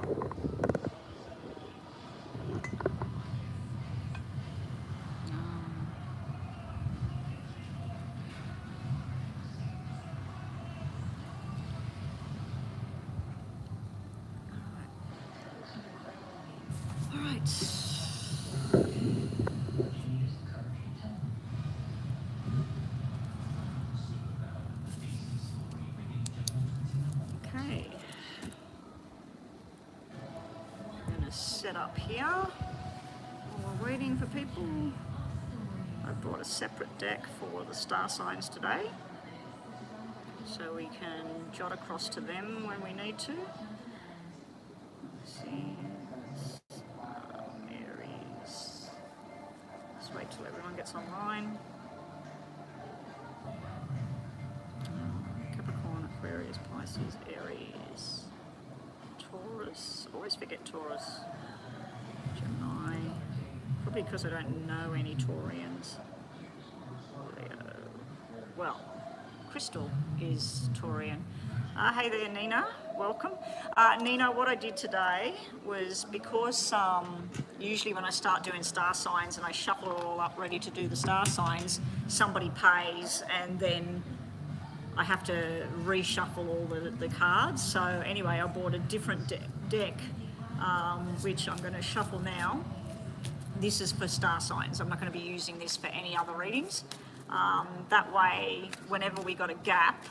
All right. Okay. I'm going to set up here while we're waiting for people. I brought a separate deck for the star signs today, so we can jot across to them when we need to. Let's see. Aries. Just wait till everyone gets online. Capricorn, Aquarius, Pisces, Aries, Taurus. Always forget Taurus. Gemini. Probably because I don't know any Taurians. Leo. Well, Crystal is Taurian. Hey there, Nina. Welcome. Nina, what I did today was, because usually when I start doing star signs and I shuffle it all up ready to do the star signs, somebody pays and then I have to reshuffle all the cards. So anyway, I bought a different deck, which I'm going to shuffle now. This is for star signs. I'm not going to be using this for any other readings. That way, whenever we got a gap,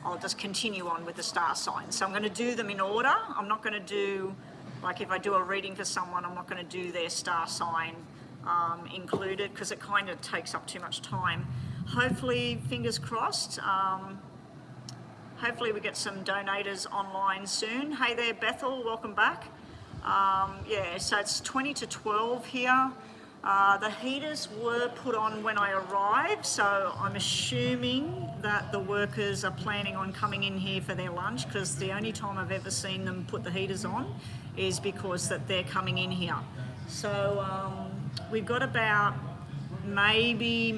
I'll just continue on with the star signs. So I'm going to do them in order. I'm not going to do, like if I do a reading for someone, I'm not going to do their star sign included, because it kind of takes up too much time. Hopefully, fingers crossed, hopefully we get some donators online soon. Hey there, Bethel, welcome back. Yeah, so it's 20 to 12 here. The heaters were put on when I arrived, so I'm assuming that the workers are planning on coming in here for their lunch, because the only time I've ever seen them put the heaters on is because that they're coming in here. So we've got about maybe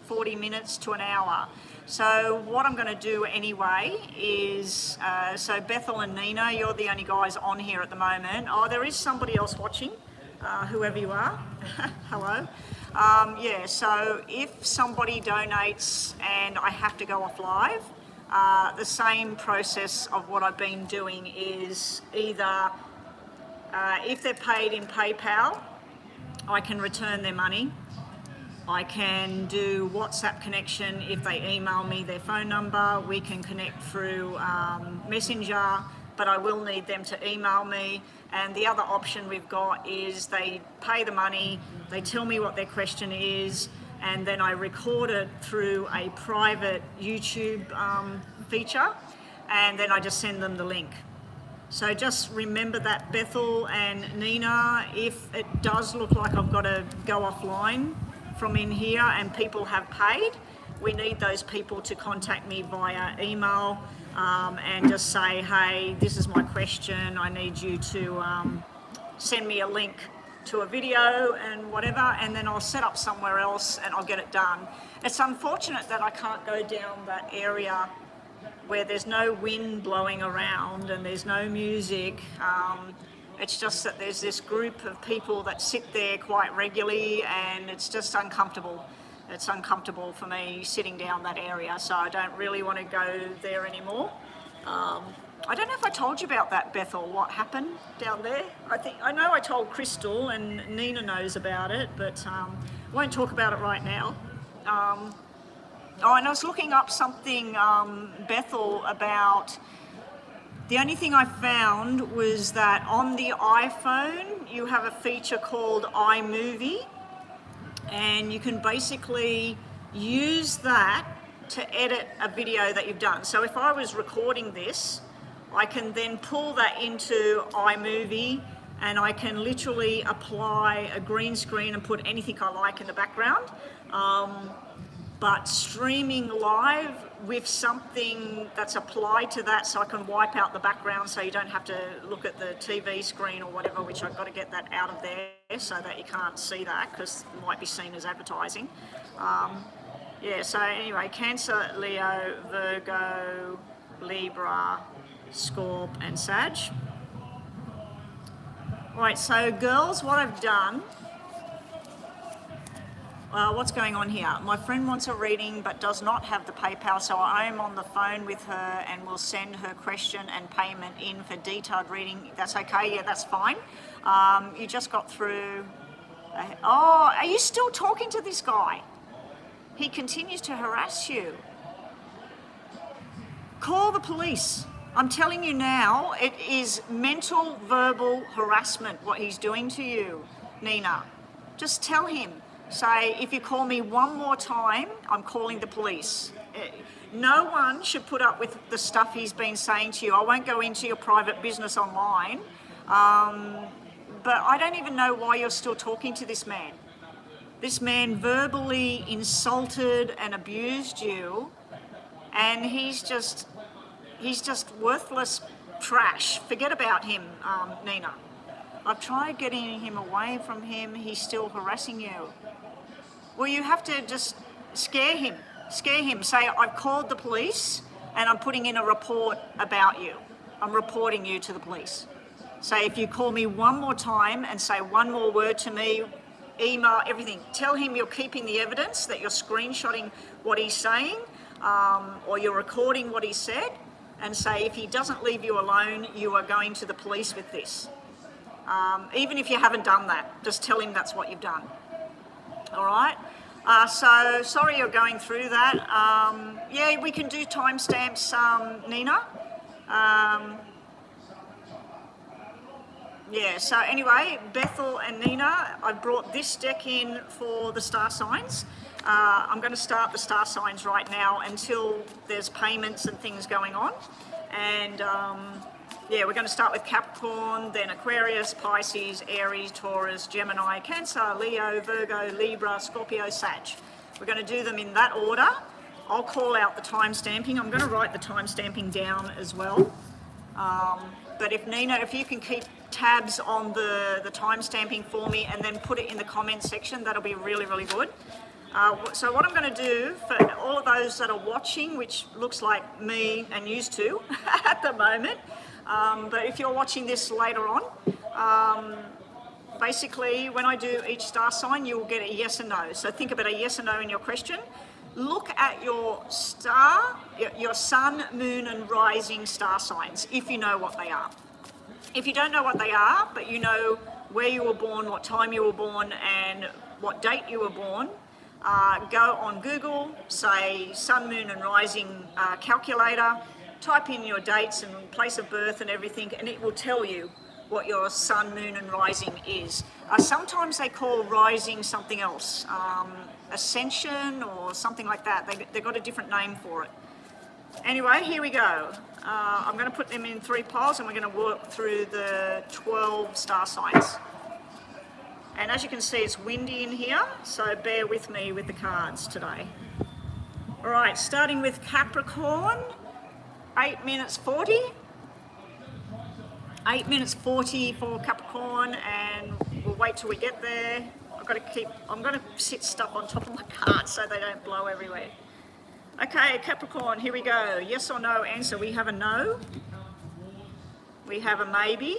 40 minutes to an hour. So what I'm going to do anyway is, so Bethel and Nina, you're the only guys on here at the moment. Oh, there is somebody else watching, whoever you are. Hello. Yeah, so if somebody donates and I have to go off live, the same process of what I've been doing is either, if they're paid in PayPal, I can return their money. I can do WhatsApp connection. If they email me their phone number, we can connect through Messenger, but I will need them to email me. And the other option we've got is they pay the money, they tell me what their question is, and then I record it through a private YouTube feature, and then I just send them the link. So just remember that, Bethel and Nina, if it does look like I've got to go offline from in here and people have paid, we need those people to contact me via email and just say, hey, this is my question, I need you to send me a link to a video and whatever, and then I'll set up somewhere else and I'll get it done. It's unfortunate that I can't go down that area where there's no wind blowing around and there's no music. It's just that there's this group of people that sit there quite regularly, and it's just uncomfortable. It's uncomfortable for me sitting down that area, so I don't really want to go there anymore. I don't know if I told you about that, Bethel, what happened down there. I know I told Crystal, and Nina knows about it, but I won't talk about it right now. Oh, and I was looking up something, Bethel, about, the only thing I found was that on the iPhone, you have a feature called iMovie, and you can basically use that to edit a video that you've done. So if I was recording this, I can then pull that into iMovie, and I can literally apply a green screen and put anything I like in the background. But streaming live with something that's applied to that, so I can wipe out the background so you don't have to look at the TV screen or whatever, which I've got to get that out of there so that you can't see that, because it might be seen as advertising. Yeah, so anyway, Cancer, Leo, Virgo, Libra, Scorp and Sag. All right, so girls, what I've done, what's going on here? My friend wants a reading but does not have the PayPal, so I am on the phone with her and will send her question and payment in for detailed reading. That's okay? Yeah, that's fine. You just got through. Oh, are you still talking to this guy? He continues to harass you. Call the police. I'm telling you now, it is mental verbal harassment what he's doing to you, Nina. Just tell him. Say, if you call me one more time, I'm calling the police. No one should put up with the stuff he's been saying to you. I won't go into your private business online, but I don't even know why you're still talking to this man. This man verbally insulted and abused you, and he's just worthless trash. Forget about him, Nina. I've tried getting him away from him. He's still harassing you. Well, you have to just scare him. Scare him. Say, I've called the police and I'm putting in a report about you. I'm reporting you to the police. Say, if you call me one more time and say one more word to me, email, everything, tell him you're keeping the evidence, that you're screenshotting what he's saying, or you're recording what he said, and say if he doesn't leave you alone, you are going to the police with this. Even if you haven't done that, just tell him that's what you've done. All right? So sorry you're going through that. Yeah, we can do timestamps, Nina. Yeah, so anyway, Bethel and Nina, I've brought this deck in for the star signs. I'm going to start the star signs right now until there's payments and things going on. And yeah, we're going to start with Capricorn, then Aquarius, Pisces, Aries, Taurus, Gemini, Cancer, Leo, Virgo, Libra, Scorpio, Sag. We're going to do them in that order. I'll call out the time stamping. I'm going to write the time stamping down as well. But if Nina, if you can keep tabs on the time stamping for me and then put it in the comments section, that'll be really, really good. So what I'm going to do for all of those that are watching, which looks like me and used to at the moment, but if you're watching this later on, basically when I do each star sign, you'll get a yes and no. So think about a yes and no in your question. Look at your star, your sun, moon and rising star signs, if you know what they are. If you don't know what they are, but you know where you were born, what time you were born and what date you were born, go on Google, say sun, moon and rising calculator, type in your dates and place of birth and everything, and it will tell you what your sun, moon and rising is. Sometimes they call rising something else, ascension or something like that. They've got a different name for it. Anyway, here we go. I'm going to put them in 3 piles and we're going to work through the 12 star signs. And as you can see, it's windy in here, so bear with me with the cards today. All right, starting with Capricorn, 8 minutes 40. 8 minutes 40 for Capricorn, and we'll wait till we get there. I'm going to sit stuff on top of my cards so they don't blow everywhere. Okay, Capricorn, here we go. Yes or no answer. We have a no, we have a maybe,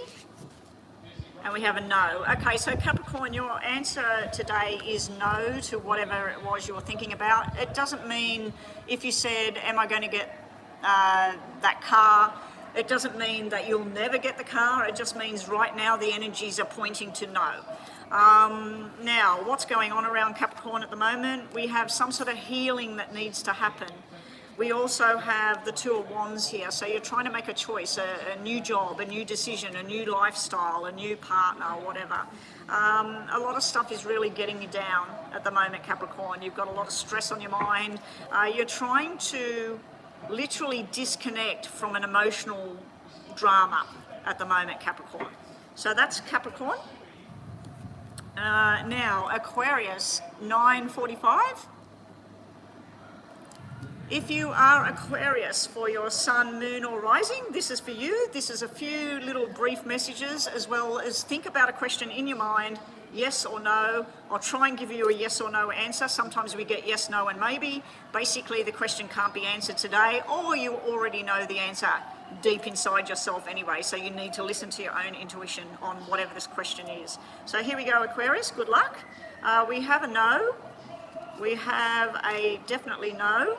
and we have a no. Okay, so Capricorn, your answer today is no to whatever it was you were thinking about. It doesn't mean if you said, am I going to get that car, it doesn't mean that you'll never get the car. It just means right now the energies are pointing to no. Now, what's going on around Capricorn at the moment? We have some sort of healing that needs to happen. We also have the Two of Wands here. So you're trying to make a choice, a new job, a new decision, a new lifestyle, a new partner, whatever. A lot of stuff is really getting you down at the moment, Capricorn. You've got a lot of stress on your mind. You're trying to literally disconnect from an emotional drama at the moment, Capricorn. So that's Capricorn. Now, Aquarius, 9:45. If you are Aquarius for your sun, moon or rising, this is for you. This is a few little brief messages, as well as think about a question in your mind, yes or no. I'll try and give you a yes or no answer. Sometimes we get yes, no and maybe. Basically the question can't be answered today, or you already know the answer. deep inside yourself anyway, so you need to listen to your own intuition on whatever this question is. So here we go, Aquarius, good luck. We have a no, we have a definitely no,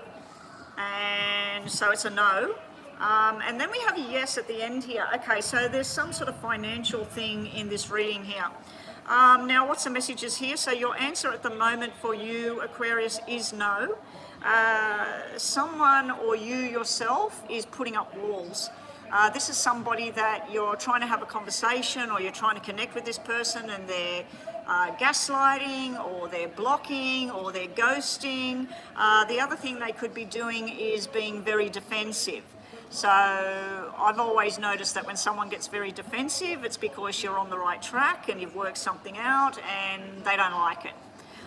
and so it's a no. And then we have a yes at the end here. Okay, so there's some sort of financial thing in this reading here. Now, what's the messages here? So your answer at the moment for you, Aquarius, is no. Someone or you yourself is putting up walls. This is somebody that you're trying to have a conversation, or you're trying to connect with this person, and they're gaslighting, or they're blocking, or they're ghosting. The other thing they could be doing is being very defensive. So I've always noticed that when someone gets very defensive, it's because you're on the right track and you've worked something out and they don't like it.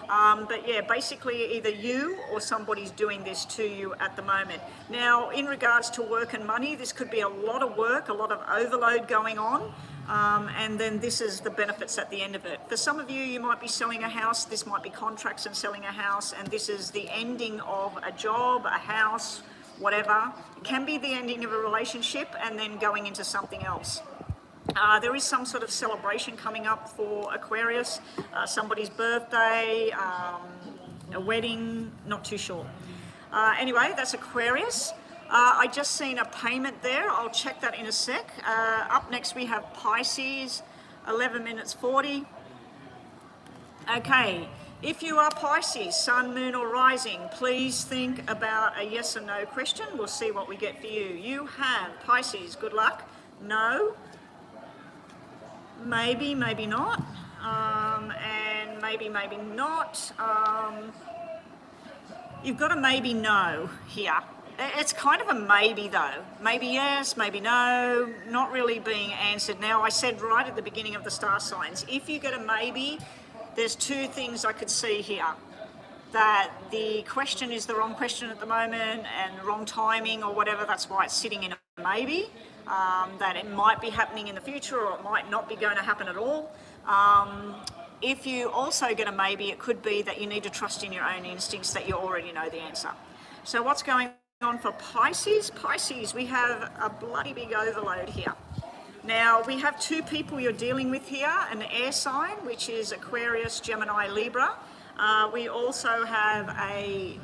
But yeah, basically either you or somebody's doing this to you at the moment. Now, in regards to work and money, this could be a lot of work, a lot of overload going on. And then this is the benefits at the end of it. For some of you, you might be selling a house. This might be contracts and selling a house. And this is the ending of a job, a house, whatever. It can be the ending of a relationship and then going into something else. There is some sort of celebration coming up for Aquarius, somebody's birthday, a wedding, not too sure. Anyway, that's Aquarius. I just seen a payment there. I'll check that in a sec. Up next we have Pisces, 11 minutes 40. Okay, if you are Pisces, sun, moon or rising, please think about a yes or no question. We'll see what we get for you. You have Pisces, good luck. No, maybe, maybe not, and maybe, maybe not. You've got a maybe no here. It's kind of a maybe though. Maybe yes, maybe no, not really being answered. Now, I said right at the beginning of the star signs, if you get a maybe, there's two things I could see here. That the question is the wrong question at the moment and the wrong timing or whatever, that's why it's sitting in a maybe. That it might be happening in the future or it might not be going to happen at all. If you also get a maybe, it could be that you need to trust in your own instincts, that you already know the answer. So what's going on for Pisces? Pisces, we have a bloody big overload here. Now, we have two people you're dealing with here, an air sign, which is Aquarius, Gemini, Libra. We also have a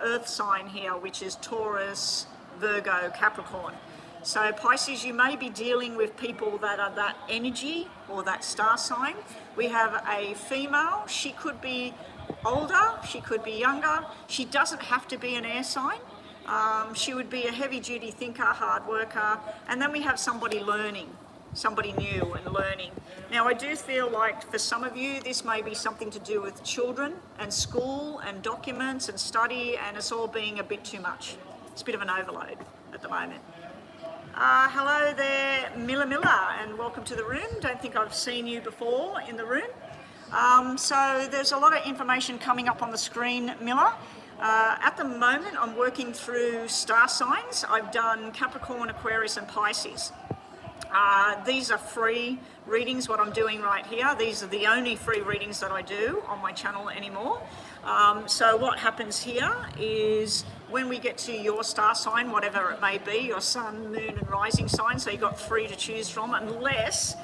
earth sign here, which is Taurus, Virgo, Capricorn. So Pisces, you may be dealing with people that are that energy or that star sign. We have a female. She could be older, she could be younger. She doesn't have to be an air sign. She would be a heavy-duty thinker, hard worker. And then we have somebody learning, somebody new and learning. Now, I do feel like for some of you, this may be something to do with children and school and documents and study, and it's all being a bit too much. It's a bit of an overload at the moment. Hello there, Miller, and welcome to the room. Don't think I've seen you before in the room. So there's a lot of information coming up on the screen, Miller. At the moment, I'm working through star signs. I've done Capricorn, Aquarius, and Pisces. These are free readings, what I'm doing right here. These are the only free readings that I do on my channel anymore. So what happens here is when we get to your star sign, whatever it may be, your sun, moon, and rising sign, so you've got 3 to choose from, unless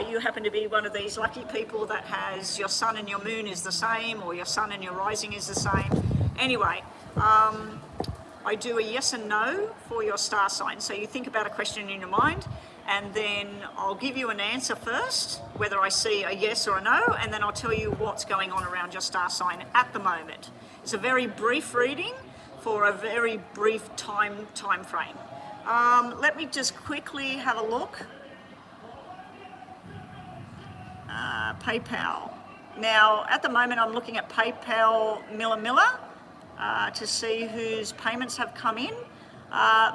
you happen to be one of these lucky people that has your sun and your moon is the same, or your sun and your rising is the same. Anyway, I do a yes and no for your star sign. So you think about a question in your mind, and then I'll give you an answer first, whether I see a yes or a no, and then I'll tell you what's going on around your star sign at the moment. It's a very brief reading for a very brief time frame. Let me just quickly have a look. PayPal. Now, at the moment, I'm looking at PayPal Miller to see whose payments have come in.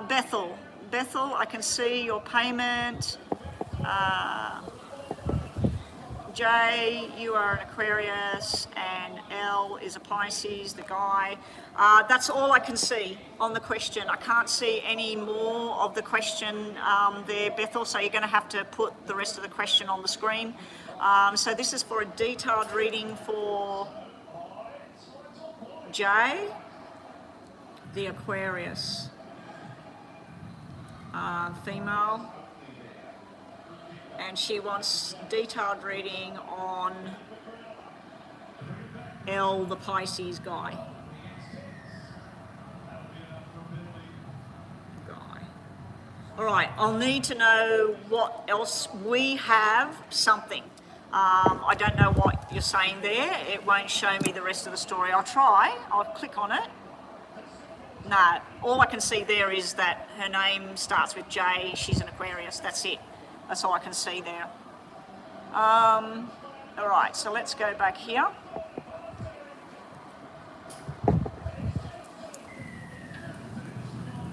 Bethel, I can see your payment. J, you are an Aquarius, and L is a Pisces, the guy. That's all I can see on the question. I can't see any more of the question there, Bethel, so you're going to have to put the rest of the question on the screen. So this is for a detailed reading for J, the Aquarius. female, and she wants detailed reading on L, the Pisces guy. All right, I'll need to know what else we have, something. I don't know what you're saying there. It won't show me the rest of the story. I'll try. I'll click on it. No, all I can see there is that her name starts with J. She's an Aquarius. That's it. That's all I can see there. All right, so let's go back here.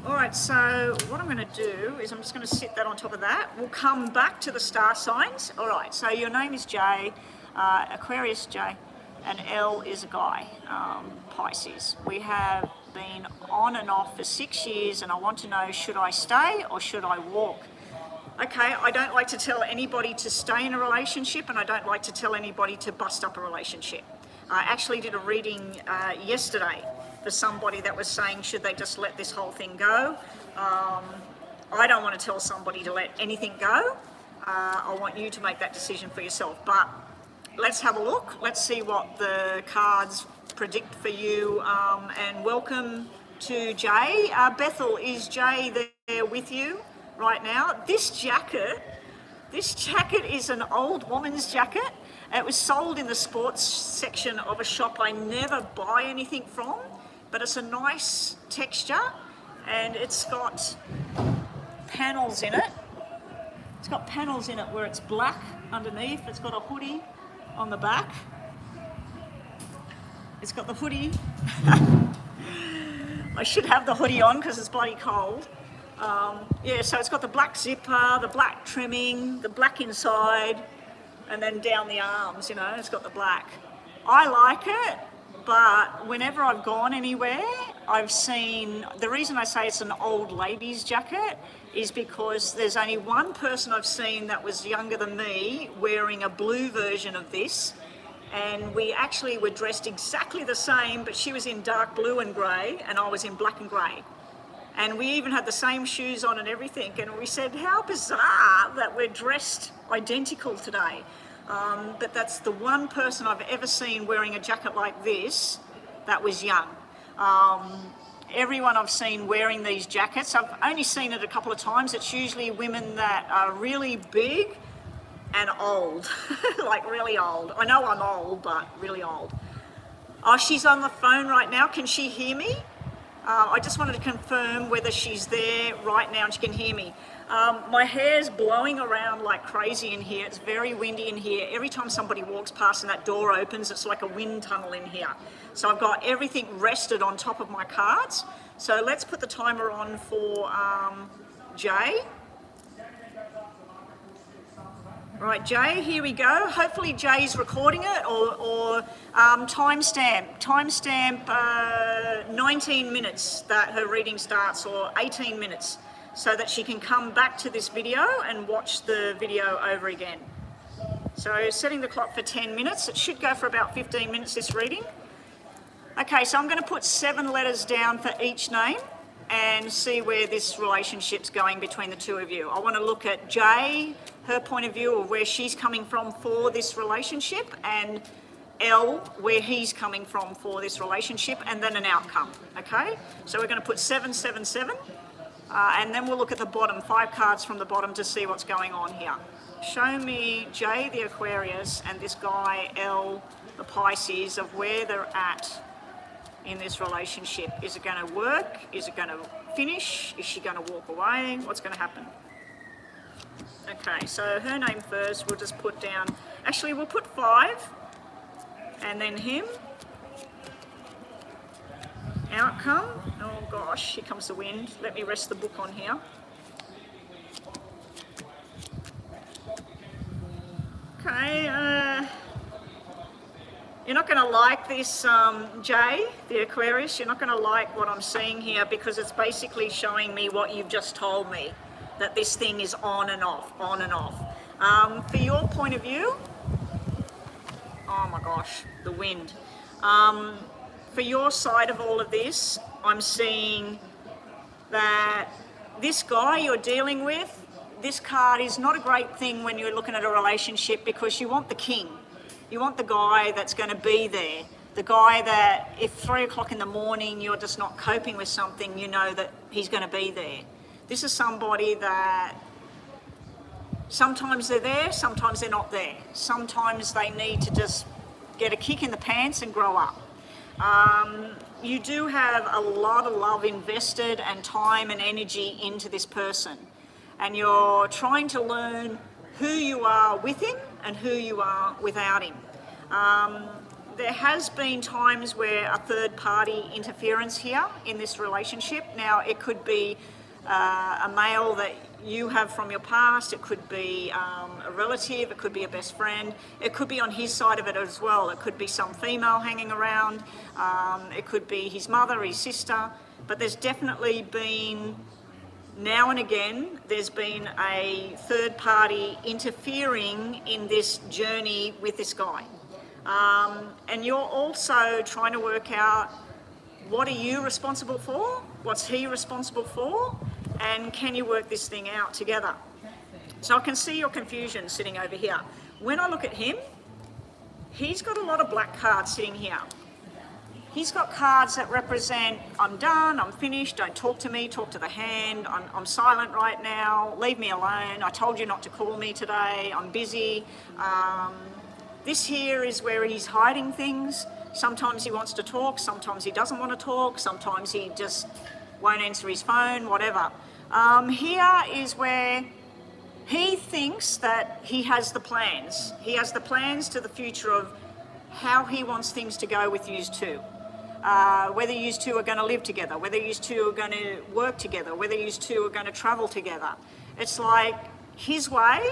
All right, so what I'm going to do is I'm just going to sit that on top of that. We'll come back to the star signs. All right, so your name is J, Aquarius J, and L is a guy, Pisces. We have been on and off for 6 years, and I want to know, should I stay or should I walk? Okay, I don't like to tell anybody to stay in a relationship, and I don't like to tell anybody to bust up a relationship. I actually did a reading yesterday for somebody that was saying, should they just let this whole thing go? I don't want to tell somebody to let anything go. I want you to make that decision for yourself. But let's have a look. Let's see what the cards predict for you. And welcome to Jay. Bethel, is Jay there with you right now? This jacket is an old woman's jacket. It was sold in the sports section of a shop I never buy anything from, but it's a nice texture and it's got panels in it. It's got panels in it where it's black underneath. It's got a hoodie on the back. It's got the hoodie. I should have the hoodie on because it's bloody cold. Yeah, so it's got the black zipper, the black trimming, the black inside, and then down the arms, you know, it's got the black. I like it, but whenever I've gone anywhere, I've seen, the reason I say it's an old lady's jacket is because there's only one person I've seen that was younger than me wearing a blue version of this, and we actually were dressed exactly the same, but she was in dark blue and grey, and I was in black and grey. And we even had the same shoes on and everything, and we said, how bizarre that we're dressed identical today. But that's the one person I've ever seen wearing a jacket like this that was young. Everyone I've seen wearing these jackets, I've only seen it a couple of times. It's usually women that are really big and old, like really old. I know I'm old, but really old. Oh, she's on the phone right now. Can she hear me? I just wanted to confirm whether she's there right now and she can hear me. My hair's blowing around like crazy in here. It's very windy in here. Every time somebody walks past and that door opens, it's like a wind tunnel in here. So I've got everything rested on top of my cards. So let's put the timer on for Jay. Right, Jay, here we go. Hopefully Jay's recording it or timestamp 19 minutes that her reading starts, or 18 minutes, so that she can come back to this video and watch the video over again. So setting the clock for 10 minutes. It should go for about 15 minutes, this reading. Okay, so I'm going to put 7 letters down for each name and see where this relationship's going between the two of you. I want to look at Jay, her point of view of where she's coming from for this relationship, and L, where he's coming from for this relationship, and then an outcome, okay? So we're going to put 7, 7, 7, and then we'll look at the bottom, 5 cards from the bottom to see what's going on here. Show me J, the Aquarius, and this guy, L, the Pisces, of where they're at in this relationship. Is it going to work? Is it going to finish? Is she going to walk away? What's going to happen? Okay, so her name first, we'll just put down, actually we'll put 5, and then him. Outcome, oh gosh, here comes the wind. Let me rest the book on here. Okay, you're not going to like this, Jay, the Aquarius. You're not going to like what I'm seeing here, because it's basically showing me what you've just told me, that this thing is on and off, on and off. For your point of view, oh my gosh, the wind. For your side of all of this, I'm seeing that this guy you're dealing with, this card is not a great thing when you're looking at a relationship, because you want the king. You want the guy that's going to be there. The guy that if 3 o'clock in the morning you're just not coping with something, you know that he's going to be there. This is somebody that sometimes they're there, sometimes they're not there. Sometimes they need to just get a kick in the pants and grow up. You do have a lot of love invested and time and energy into this person, and you're trying to learn who you are with him and who you are without him. There has been times where a third party interference here in this relationship. Now, it could be a male that you have from your past, it could be a relative, it could be a best friend, it could be on his side of it as well. It could be some female hanging around, it could be his mother, his sister, but there's definitely been, now and again, there's been a third party interfering in this journey with this guy. And you're also trying to work out, what are you responsible for? What's he responsible for? And can you work this thing out together? So I can see your confusion sitting over here. When I look at him, he's got a lot of black cards sitting here. He's got cards that represent, I'm done, I'm finished, don't talk to me, talk to the hand, I'm silent right now, leave me alone, I told you not to call me today, I'm busy. This here is where he's hiding things. Sometimes he wants to talk, sometimes he doesn't want to talk, sometimes he just won't answer his phone, whatever. Here is where he thinks that he has the plans. He has the plans to the future of how he wants things to go with you two. Whether you two are going to live together, whether you two are going to work together, whether you two are going to travel together. It's like his way,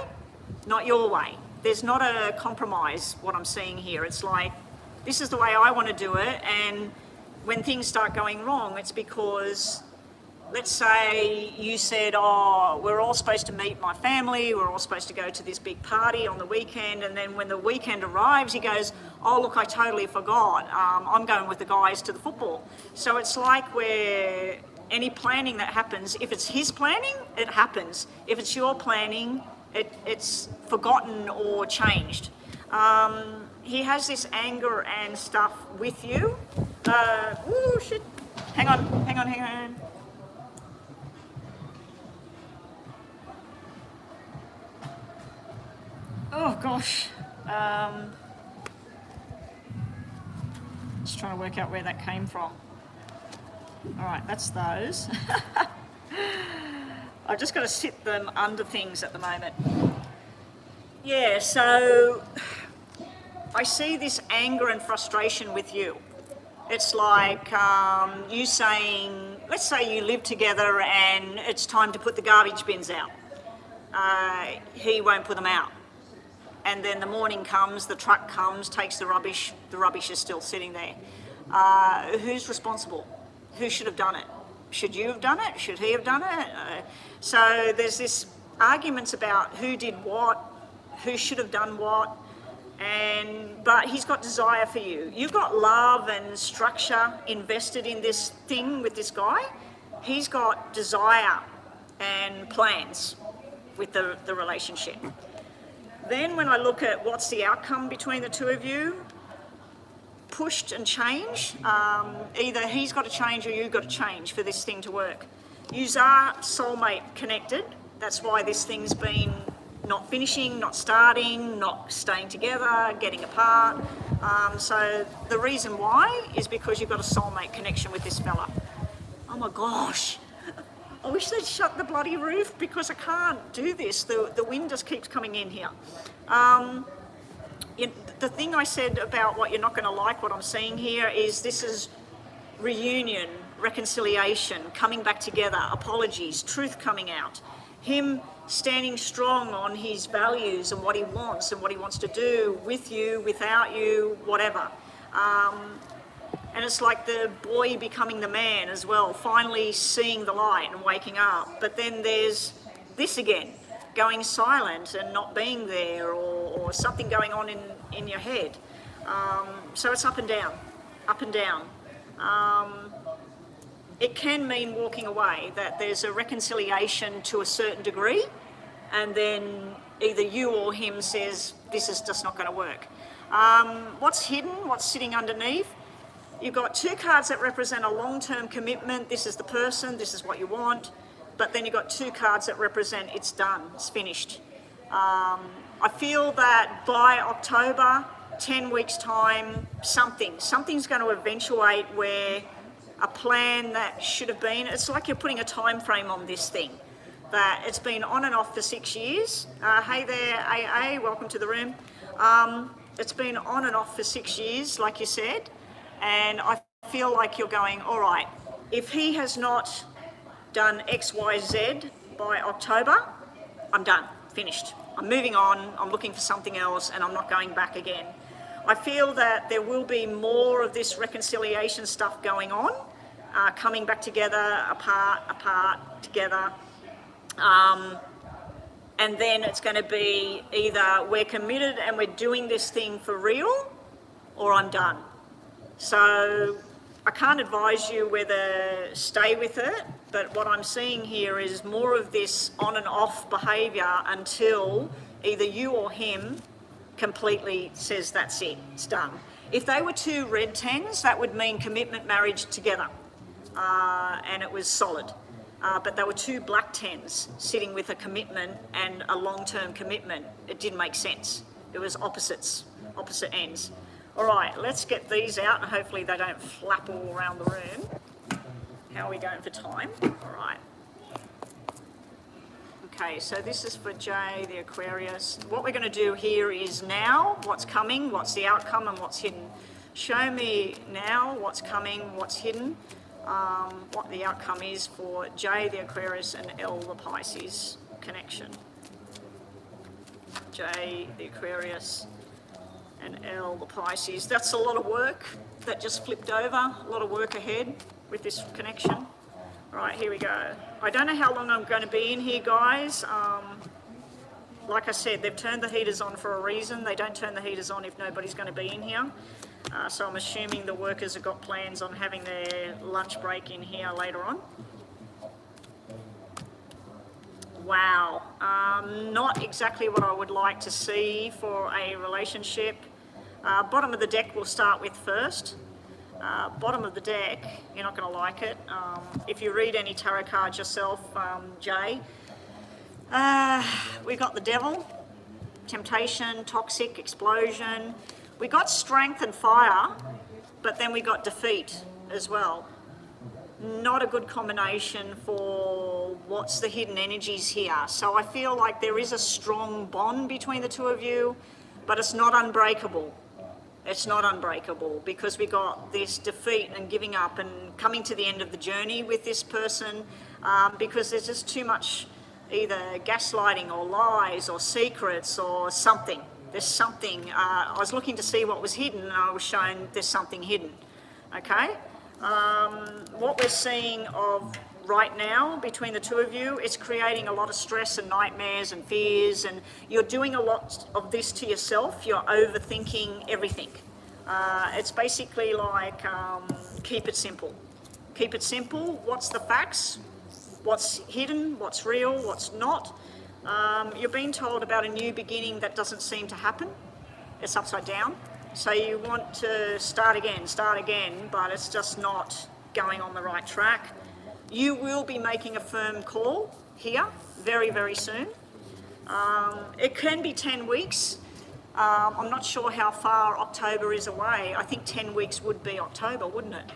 not your way. There's not a compromise, what I'm seeing here. It's like, this is the way I want to do it, and when things start going wrong, it's because, let's say you said, oh, we're all supposed to meet my family, we're all supposed to go to this big party on the weekend, and then when the weekend arrives, he goes, oh, look, I totally forgot. I'm going with the guys to the football. So it's like where any planning that happens, if it's his planning, it happens. If it's your planning, it's forgotten or changed. He has this anger and stuff with you. Ooh, shit. Hang on. Oh, gosh. Just trying to work out where that came from. All right, that's those. I've just got to sit them under things at the moment. Yeah, so I see this anger and frustration with you. It's like you saying, let's say you live together and it's time to put the garbage bins out. He won't put them out. And then the morning comes, the truck comes, takes the rubbish is still sitting there. Who's responsible? Who should have done it? Should you have done it? Should he have done it? So there's this arguments about who did what, who should have done what, but he's got desire for you. You've got love and structure invested in this thing with this guy. He's got desire and plans with the relationship. Then when I look at what's the outcome between the two of you, pushed and change. Either he's got to change or you've got to change for this thing to work. Yous are soulmate connected. That's why this thing's been not finishing, not starting, not staying together, getting apart. So the reason why is because you've got a soulmate connection with this fella. Oh my gosh. I wish they'd shut the bloody roof because I can't do this. The wind just keeps coming in here. The thing I said about what you're not going to like, what I'm seeing here, is this is reunion, reconciliation, coming back together, apologies, truth coming out. Him standing strong on his values and what he wants to do with you, without you, whatever. And it's like the boy becoming the man as well, finally seeing the light and waking up. But then there's this again, going silent and not being there, or something going on in your head. So it's up and down, up and down. it can mean walking away, that there's a reconciliation to a certain degree, and then either you or him says, this is just not going to work. What's hidden, what's sitting underneath? You've got two cards that represent a long-term commitment. This is the person, this is what you want. But then you've got two cards that represent it's done, it's finished. I feel that by October, 10 weeks time, something's going to eventuate where a plan that should have been, it's like you're putting a time frame on this thing, that it's been on and off for 6 years. Hey there, AA, welcome to the room. It's been on and off for 6 years, like you said, and I feel like you're going, all right, if he has not done X, Y, Z by October, I'm done, finished. I'm moving on, I'm looking for something else, and I'm not going back again. I feel that there will be more of this reconciliation stuff going on, coming back together, apart, together. And then it's going to be either we're committed and we're doing this thing for real, or I'm done. So I can't advise you whether stay with it, but what I'm seeing here is more of this on and off behaviour until either you or him completely says that's it, it's done. If they were two red tens, that would mean commitment, marriage together, and it was solid. But there were two black tens sitting with a commitment and a long-term commitment. It didn't make sense. It was opposite ends. All right, let's get these out and hopefully they don't flap all around the room. How are we going for time? All right. Okay, so this is for Jay, the Aquarius. What we're going to do here is now, what's coming, what's the outcome and what's hidden. Show me now what's coming, what's hidden, what the outcome is for Jay, the Aquarius, and L, the Pisces connection. Jay, the Aquarius, and L, the Pisces. That's a lot of work that just flipped over, a lot of work ahead with this connection. All right, here we go. I don't know how long I'm going to be in here, guys. Like I said, they've turned the heaters on for a reason. They don't turn the heaters on if nobody's going to be in here. So I'm assuming the workers have got plans on having their lunch break in here later on. Wow, not exactly what I would like to see for a relationship. Bottom of the deck we'll start with first. Bottom of the deck, you're not going to like it. If you read any tarot cards yourself, Jay, we got the devil, temptation, toxic, explosion. We got strength and fire, but then we got defeat as well. Not a good combination for what's the hidden energies here. So I feel like there is a strong bond between the two of you, but it's not unbreakable. It's not unbreakable because we got this defeat and giving up and coming to the end of the journey with this person because there's just too much either gaslighting or lies or secrets or something. There's something. I was looking to see what was hidden and I was shown there's something hidden. Okay? What we're seeing of right now between the two of you, it's creating a lot of stress and nightmares and fears, and you're doing a lot of this to yourself. You're overthinking everything. It's basically like keep it simple. Keep it simple. What's the facts? What's hidden? What's real? What's not? You're being told about a new beginning that doesn't seem to happen. It's upside down. So you want to start again, but it's just not going on the right track. You will be making a firm call here very, very soon. It can be 10 weeks. I'm not sure how far October is away. I think 10 weeks would be October, wouldn't it?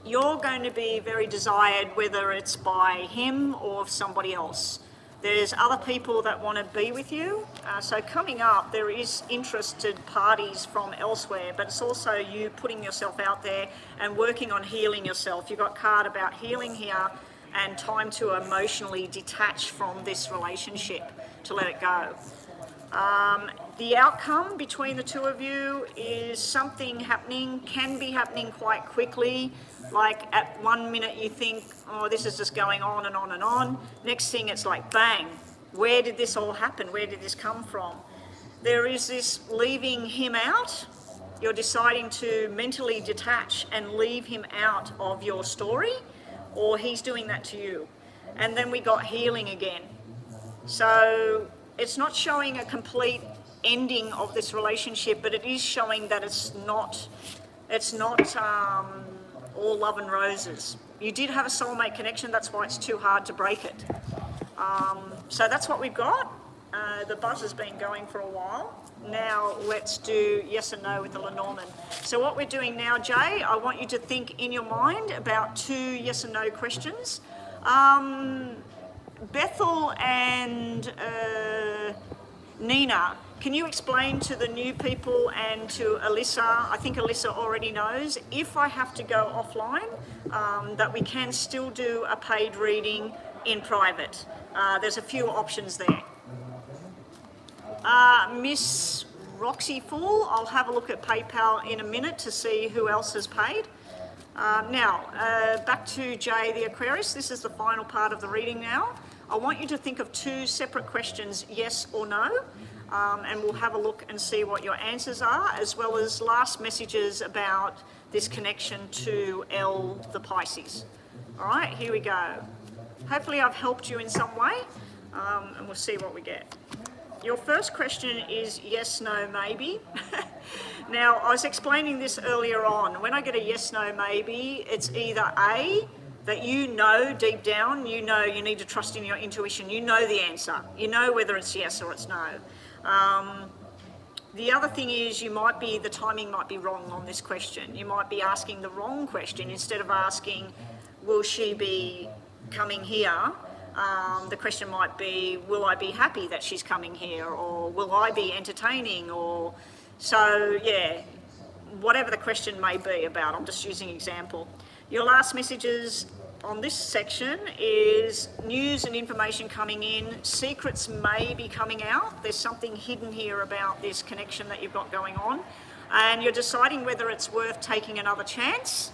You're going to be very desired, whether it's by him or somebody else. There's other people that want to be with you. So coming up, there is interested parties from elsewhere, but it's also you putting yourself out there and working on healing yourself. You've got a card about healing here and time to emotionally detach from this relationship, to let it go. The outcome between the two of you is something happening, can be happening quite quickly. Like at 1 minute you think, oh, this is just going on and on and on. Next thing it's like, bang, where did this all happen? Where did this come from? There is this leaving him out you're deciding to mentally detach and leave him out of your story, or he's doing that to you. And then we got healing again. So it's not showing a complete ending of this relationship, but it is showing that it's not all love and roses. You did have a soulmate connection, that's why it's too hard to break it. So that's what we've got. The buzz has been going for a while. Now let's do yes and no with the Lenormand. So what we're doing now, Jay, I want you to think in your mind about 2 yes and no questions. Bethel and Nina, can you explain to the new people and to Alyssa, I think Alyssa already knows, if I have to go offline, that we can still do a paid reading in private. There's a few options there. Miss Roxy Fool, I'll have a look at PayPal in a minute to see who else has paid. Now, back to Jay the Aquarius. This is the final part of the reading now. I want you to think of 2 separate questions, yes or no, and we'll have a look and see what your answers are, as well as last messages about this connection to L, the Pisces. All right, here we go. Hopefully I've helped you in some way, and we'll see what we get. Your first question is yes, no, maybe. Now, I was explaining this earlier on. When I get a yes, no, maybe, it's either A, that you know deep down, you know you need to trust in your intuition. You know the answer. You know whether it's yes or it's no. The other thing is the timing might be wrong on this question. You might be asking the wrong question. Instead of asking, will she be coming here? The question might be, will I be happy that she's coming here? Or will I be entertaining? Or so, yeah, whatever the question may be about. I'm just using example. Your last messages on this section is news and information coming in. Secrets may be coming out. There's something hidden here about this connection that you've got going on. And you're deciding whether it's worth taking another chance.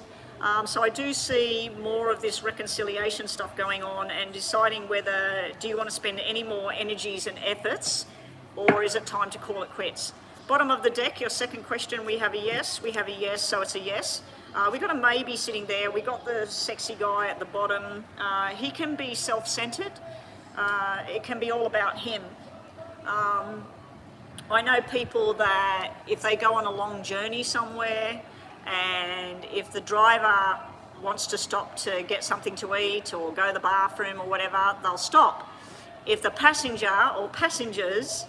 So I do see more of this reconciliation stuff going on and deciding whether, do you want to spend any more energies and efforts, or is it time to call it quits? Bottom of the deck, your second question, we have a yes, so it's a yes. We got a maybe sitting there. We got the sexy guy at the bottom. He can be self-centered. It can be all about him. I know people that if they go on a long journey somewhere, and if the driver wants to stop to get something to eat or go to the bathroom or whatever, they'll stop. If the passenger or passengers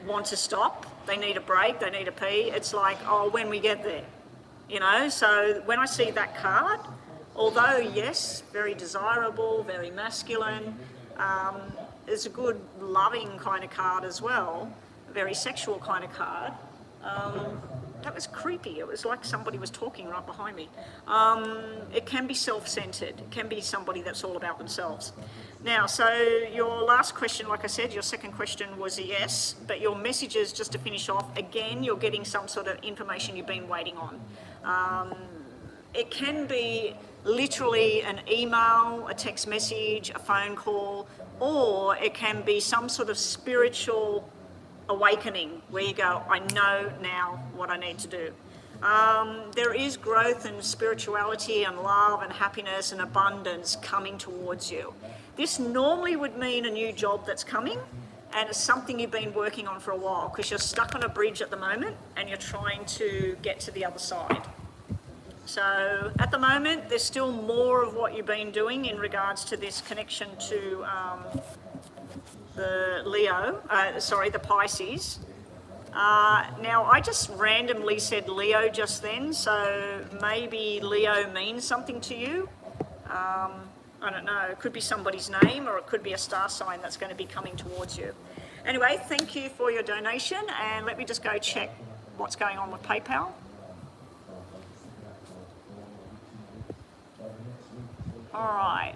want to stop, they need a break, they need a pee, it's like, oh, when we get there, you know? So when I see that card, although yes, very desirable, very masculine, it's a good loving kind of card as well, a very sexual kind of card. That was creepy. It was like somebody was talking right behind me. It can be self-centered. It can be somebody that's all about themselves. Now, so your last question, like I said, your second question was a yes, but your messages, just to finish off, again, you're getting some sort of information you've been waiting on. It can be literally an email, a text message, a phone call, or it can be some sort of spiritual awakening where you go, I know now what I need to do. There is growth and spirituality and love and happiness and abundance coming towards you. This normally would mean a new job that's coming, and it's something you've been working on for a while because you're stuck on a bridge at the moment and you're trying to get to the other side. So at the moment, there's still more of what you've been doing in regards to this connection to the Pisces. Now, I just randomly said Leo just then, so maybe Leo means something to you. I don't know, it could be somebody's name or it could be a star sign that's going to be coming towards you. Anyway, thank you for your donation, and let me just go check what's going on with PayPal. All right.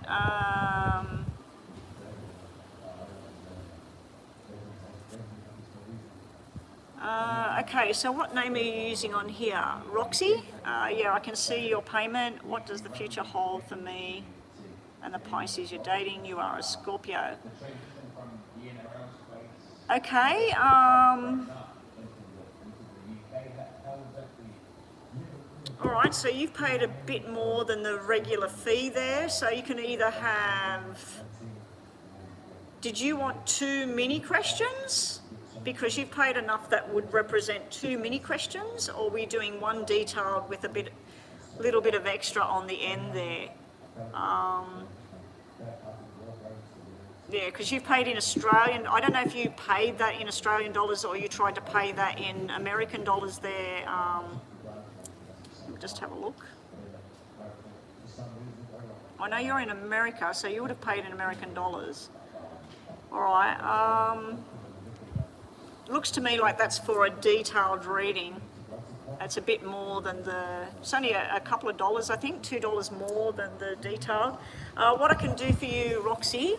Okay, so what name are you using on here? Roxy? Yeah, I can see your payment. What does the future hold for me and the Pisces you're dating? You are a Scorpio. Okay. All right, so you've paid a bit more than the regular fee there, so you can either have... Did you want 2 mini questions? Because you've paid enough that would represent 2 mini questions, or we're doing one detailed with a little bit of extra on the end there. Yeah, because you paid in Australian. I don't know if you paid that in Australian dollars or you tried to pay that in American dollars there. Let me just have a look. I know you're in America, so you would have paid in American dollars. All right. Looks to me like that's for a detailed reading. It's a bit more than it's only a couple of dollars, I think, $2 more than the detailed. What I can do for you, Roxy,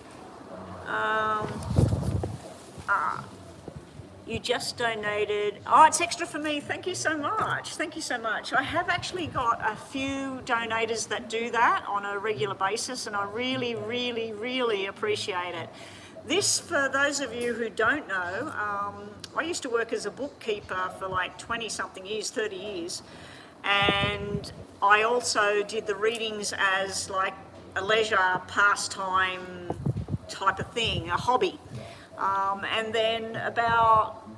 you just donated. Oh, it's extra for me. Thank you so much. Thank you so much. I have actually got a few donators that do that on a regular basis, and I really, really, really appreciate it. This, for those of you who don't know, I used to work as a bookkeeper for like 20-something years, 30 years, and I also did the readings as like a leisure pastime type of thing, a hobby. And then about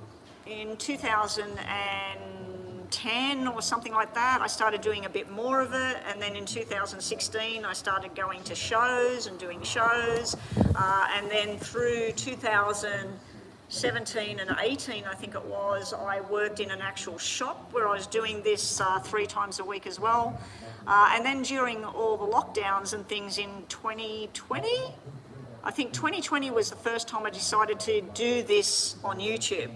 in 2010 or something like that, I started doing a bit more of it. And then in 2016, I started going to shows and doing shows. And then through 2017 and 18, I think it was, I worked in an actual shop where I was doing this 3 times a week as well. And then during all the lockdowns and things in 2020, I think 2020 was the first time I decided to do this on YouTube.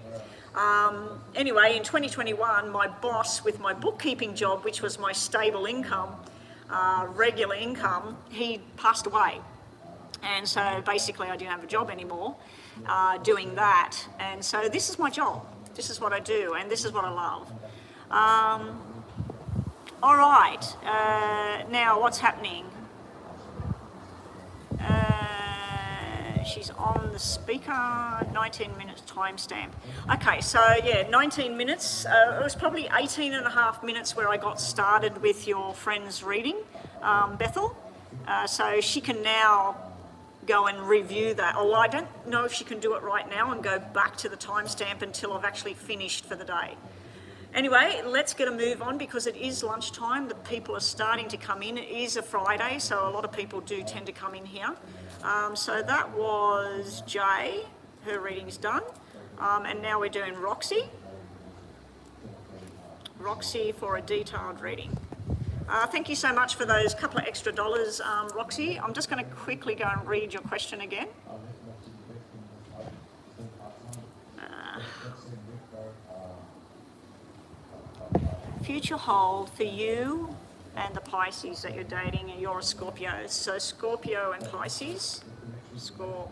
Anyway, in 2021, my boss with my bookkeeping job, which was my stable income, regular income, he passed away. And so basically I didn't have a job anymore doing that. And so this is my job. This is what I do, and this is what I love. All right, now what's happening? She's on the speaker, 19 minutes timestamp. Okay, so yeah, 19 minutes. It was probably 18 and a half minutes where I got started with your friend's reading, Bethel. So she can now go and review that. Although I don't know if she can do it right now and go back to the timestamp until I've actually finished for the day. Anyway, let's get a move on because it is lunchtime. The people are starting to come in. It is a Friday, so a lot of people do tend to come in here. So that was Jay. Her reading's done. And now we're doing Roxy. Roxy for a detailed reading. Thank you so much for those couple of extra dollars, Roxy. I'm just going to quickly go and read your question again. Future hold for you and the Pisces that you're dating, and you're a Scorpio. So Scorpio and Pisces. Scorp.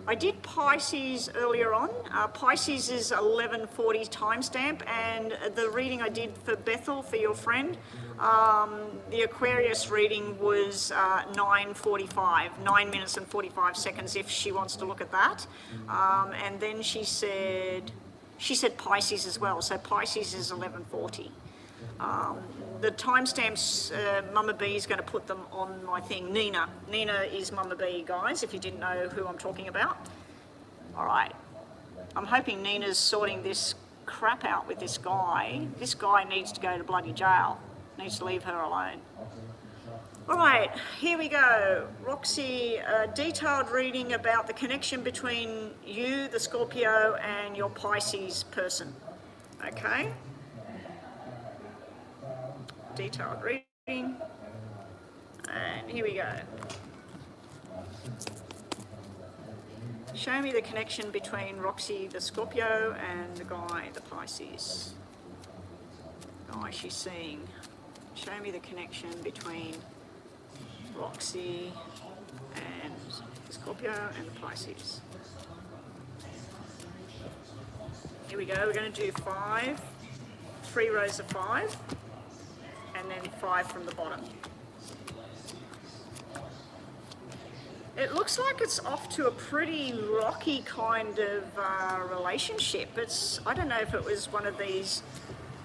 I did Pisces earlier on. Pisces is 11:40 timestamp, and the reading I did for Bethel, for your friend, the Aquarius reading was 9:45, 9 minutes and 45 seconds if she wants to look at that. And then she said Pisces as well, so Pisces is 11:40. The timestamps, Mama B is going to put them on my thing. Nina is Mama B, guys, if you didn't know who I'm talking about. All right. I'm hoping Nina's sorting this crap out with this guy. This guy needs to go to bloody jail. Needs to leave her alone. All right, here we go. Roxy, a detailed reading about the connection between you, the Scorpio, and your Pisces person. Okay? Detailed reading. And here we go. Show me the connection between Roxy, the Scorpio, and the guy, the Pisces. Guy she's seeing. Show me the connection between Roxy and the Scorpio and the Pisces. Here we go, we're going to do 5, 3 rows of 5, and then 5 from the bottom. It looks like it's off to a pretty rocky kind of relationship. I don't know if it was one of these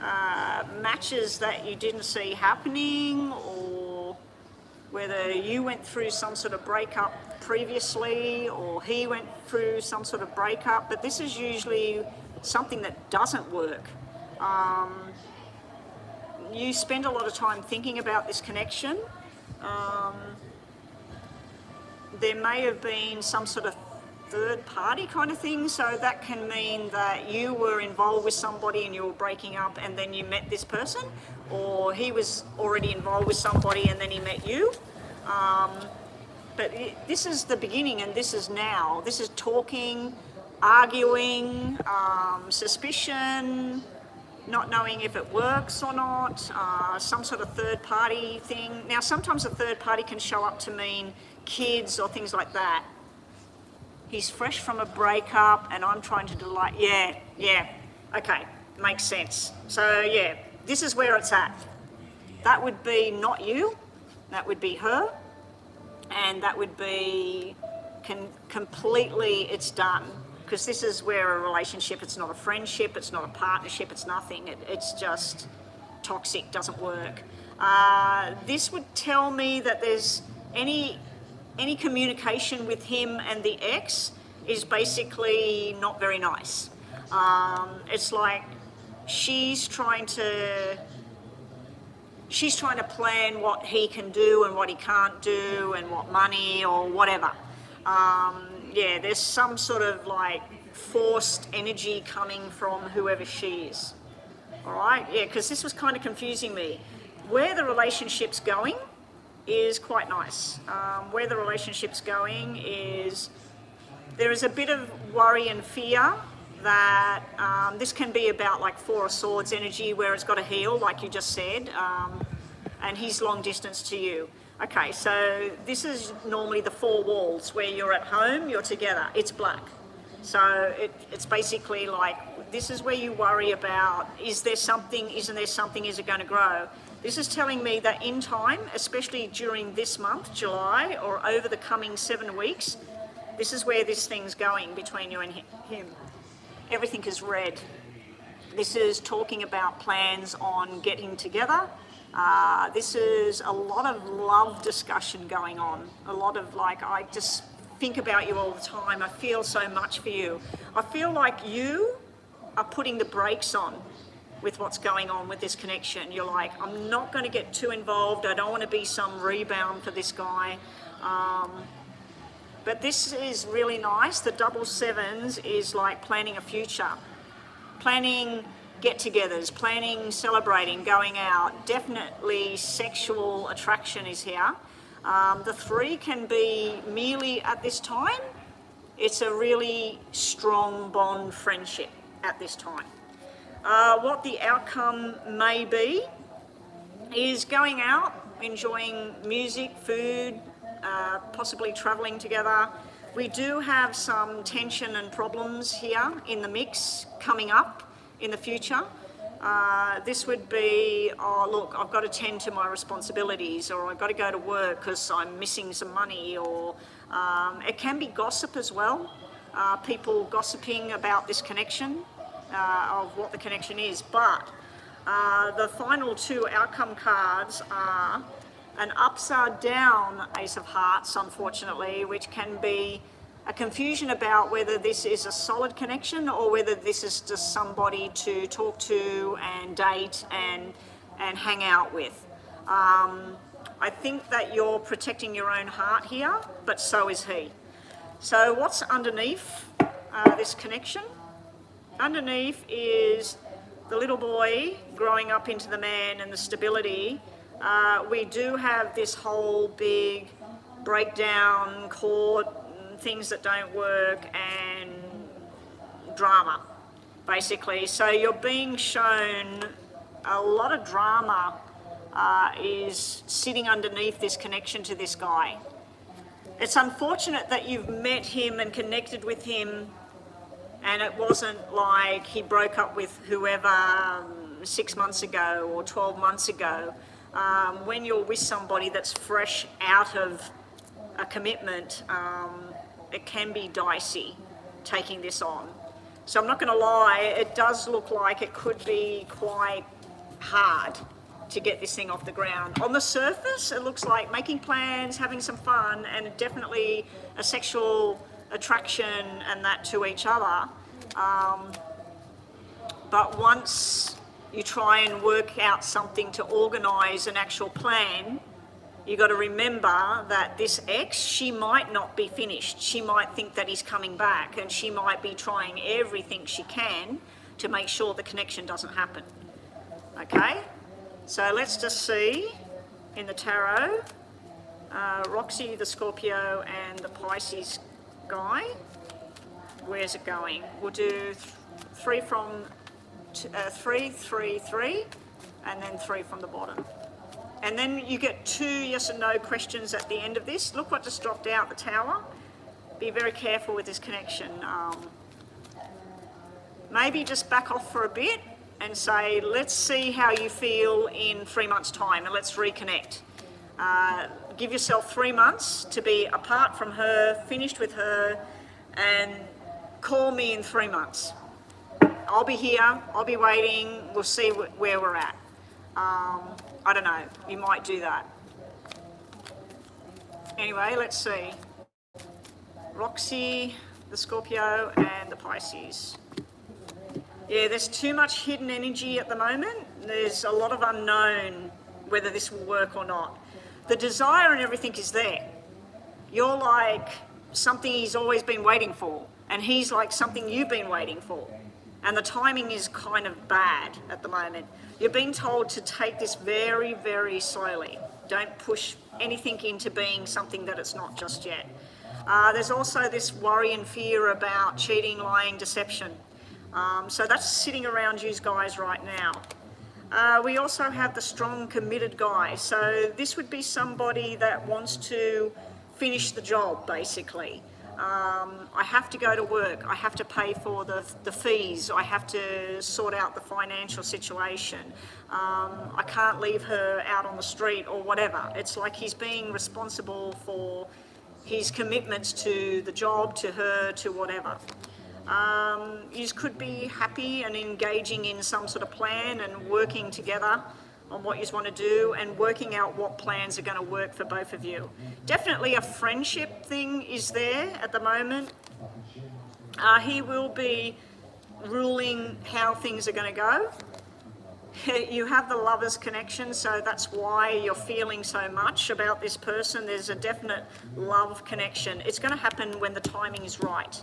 matches that you didn't see happening, or whether you went through some sort of breakup previously or he went through some sort of breakup, but this is usually something that doesn't work. You spend a lot of time thinking about this connection. There may have been some sort of third party kind of thing, so that can mean that you were involved with somebody and you were breaking up and then you met this person, or he was already involved with somebody and then he met you. But this is the beginning, and this is now. This is talking, arguing, suspicion, not knowing if it works or not, some sort of third party thing. Now, sometimes a third party can show up to mean kids or things like that. He's fresh from a breakup and I'm trying to delay. Yeah, okay, makes sense. So yeah, this is where it's at. That would be not you, that would be her, and that would be completely, it's done. Because this is where a relationship, it's not a friendship, it's not a partnership, it's nothing. It's just toxic, doesn't work. This would tell me that there's any communication with him and the ex is basically not very nice. It's like she's trying to plan what he can do and what he can't do and what money or whatever. Yeah, there's some sort of like forced energy coming from whoever she is. All right, yeah, because this was kind of confusing me. Where the relationship's going is quite nice. Where the relationship's going is there is a bit of worry and fear that this can be about like Four of Swords energy, where it's got to heal, like you just said, and he's long distance to you. Okay, so this is normally the four walls where you're at home, you're together, it's black. So it's basically like, this is where you worry about, is there something, isn't there something, is it going to grow? This is telling me that in time, especially during this month, July, or over the coming 7 weeks, this is where this thing's going between you and him. Everything is red. This is talking about plans on getting together. This is a lot of love discussion going on. A lot of like, I just think about you all the time. I feel so much for you. I feel like you are putting the brakes on with what's going on with this connection. You're like, I'm not going to get too involved. I don't want to be some rebound for this guy. But this is really nice. The double sevens is like planning a future. Planning get-togethers, planning, celebrating, going out. Definitely sexual attraction is here. The 3 can be merely at this time. It's a really strong bond friendship at this time. What the outcome may be is going out, enjoying music, food, possibly travelling together. We do have some tension and problems here in the mix coming up in the future. This would be, oh look, I've got to tend to my responsibilities, or I've got to go to work because I'm missing some money, or it can be gossip as well. People gossiping about this connection, of what the connection is. But the final 2 outcome cards are an upside down Ace of Hearts, unfortunately, which can be a confusion about whether this is a solid connection or whether this is just somebody to talk to and date and hang out with. I think that you're protecting your own heart here, but so is he. So what's underneath this connection? Underneath is the little boy growing up into the man and the stability. We do have this whole big breakdown, court, things that don't work, and drama, basically. So you're being shown a lot of drama is sitting underneath this connection to this guy. It's unfortunate that you've met him and connected with him, and it wasn't like he broke up with whoever 6 months ago or 12 months ago. When you're with somebody that's fresh out of a commitment, it can be dicey taking this on. So I'm not going to lie, it does look like it could be quite hard to get this thing off the ground. On the surface, it looks like making plans, having some fun, and definitely a sexual attraction and that to each other. But once you try and work out something to organise an actual plan, you got to remember that this ex, she might not be finished. She might think that he's coming back, and she might be trying everything she can to make sure the connection doesn't happen. Okay? So let's just see in the tarot, Roxy, the Scorpio, and the Pisces guy. Where's it going? We'll do 3 from 3, 3, 3, and then 3 from the bottom. And then you get 2 yes and no questions at the end of this. Look what just dropped out, the Tower. Be very careful with this connection. Maybe just back off for a bit and say, let's see how you feel in 3 months' time, and let's reconnect. Give yourself 3 months to be apart from her, finished with her, and call me in 3 months. I'll be here, I'll be waiting, we'll see where we're at. I don't know, you might do that. Anyway, let's see. Roxy, the Scorpio, and the Pisces. Yeah, there's too much hidden energy at the moment. There's a lot of unknown whether this will work or not. The desire and everything is there. You're like something he's always been waiting for, and he's like something you've been waiting for. And the timing is kind of bad at the moment. You're being told to take this very, very slowly. Don't push anything into being something that it's not just yet. There's also this worry and fear about cheating, lying, deception. So that's sitting around you guys right now. We also have the strong, committed guy. So this would be somebody that wants to finish the job, basically. I have to go to work, I have to pay for the fees, I have to sort out the financial situation, I can't leave her out on the street or whatever. It's like he's being responsible for his commitments to the job, to her, to whatever. You could be happy and engaging in some sort of plan and working together on what you want to do and working out what plans are going to work for both of you. Definitely a friendship thing is there at the moment. He will be ruling how things are going to go. You have the lover's connection, so that's why you're feeling so much about this person. There's a definite love connection. It's going to happen when the timing is right.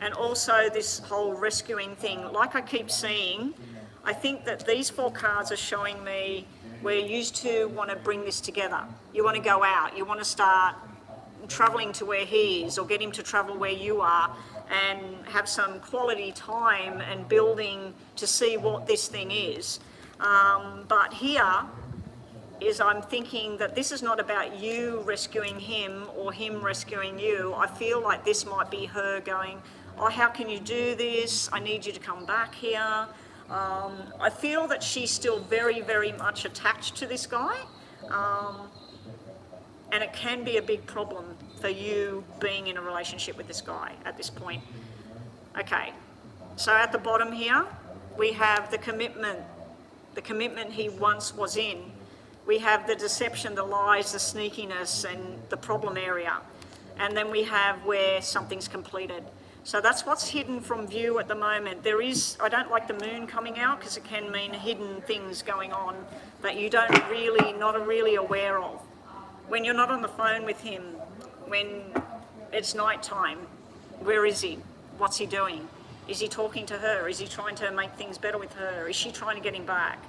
And also this whole rescuing thing, like I keep seeing, I think that these 4 cards are showing me where you used to want to bring this together. You want to go out, you want to start travelling to where he is, or get him to travel where you are, and have some quality time and building to see what this thing is. But here is I'm thinking that this is not about you rescuing him or him rescuing you. I feel like this might be her going, oh, how can you do this? I need you to come back here. I feel that she's still very, very much attached to this guy, and it can be a big problem for you being in a relationship with this guy at this point. Okay, so at the bottom here, we have the commitment he once was in. We have the deception, the lies, the sneakiness, and the problem area. And then we have where something's completed. So that's what's hidden from view at the moment. There is, I don't like the moon coming out because it can mean hidden things going on that you not really aware of. When you're not on the phone with him, when it's night time, where is he? What's he doing? Is he talking to her? Is he trying to make things better with her? Is she trying to get him back?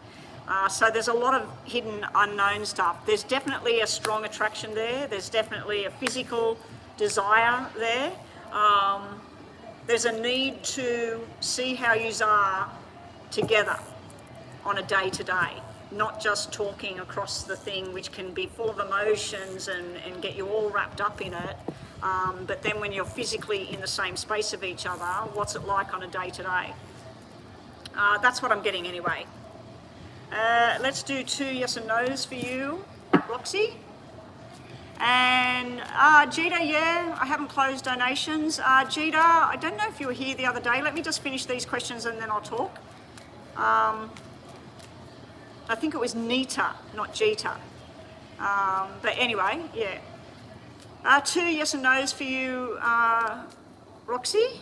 So there's a lot of hidden unknown stuff. There's definitely a strong attraction there. There's definitely a physical desire there. There's a need to see how you are together on a day-to-day, not just talking across the thing, which can be full of emotions and get you all wrapped up in it. But then when you're physically in the same space of each other, what's it like on a day-to-day? That's what I'm getting anyway. Let's do 2 yes and no's for you, Roxy. And Jita, yeah, I haven't closed donations. Jita, I don't know if you were here the other day. Let me just finish these questions and then I'll talk. I think it was Nita, not Jita. But anyway, yeah. 2 yes and no's for you, Roxy.